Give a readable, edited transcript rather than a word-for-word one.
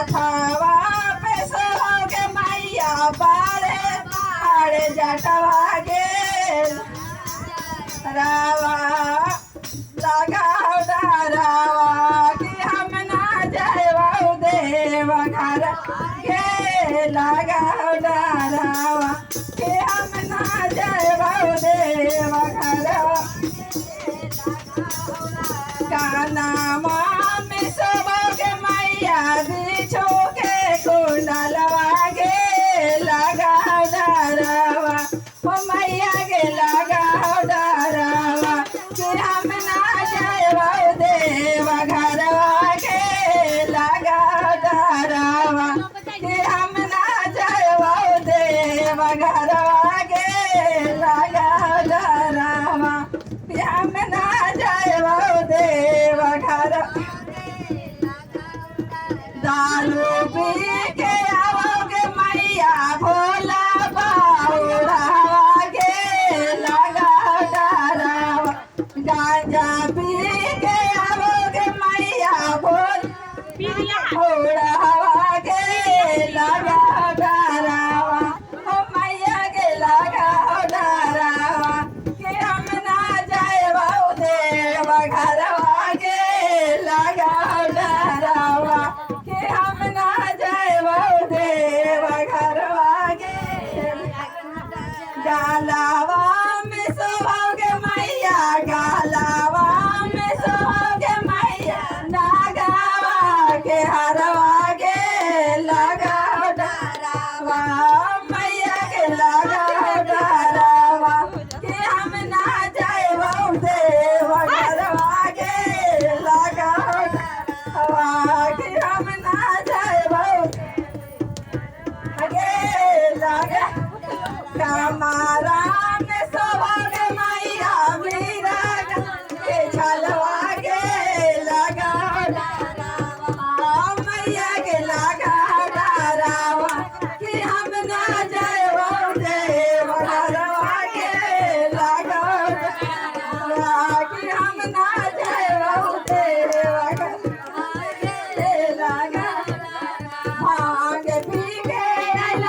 माथावा पे सोगे मैया बारे बारे जटवा गे रावा लगाओ डरावा कि हम ना जाए देव घर गे लगाओ डरावा कि हम ना जाए देव घर गाना में सोगे मैया बिछो के कुंडलवा गे लगाओ डरावा ओ मैया गे लगाओ डरावा कि हम ना जाए देव घरवा गे लगाओ डरावा कि हम ना जाए देव घरवा गे लगाओ डरावा कि हम ना जाए देव घर दारू पी के आओगे मैया भोला बाबा गे लगाओ डरावा गांजा पी के आओगे मैया भोला गे लगाओ डरावा ओ मैया गे लगाओ डरावा कि हम ना जाए देव घरवा गे लगाओ डरावा कि हम ना जाए देव घरवा गे गालावा में सोओगे मैया गालावा में सोओगे मैया नागावा के हरवा गे लगाओ डरावा मैया के लगाओ डरावा कि हम ना जाए देव घरवा गे लगाओ डरावा कि हम ना जाए गे लगा कमारा में सोओगे मैया मीरा के छलवा गे लगाओ डरावा मैया के लगाओ डरावा कि हम ना जाए देव घरवा गे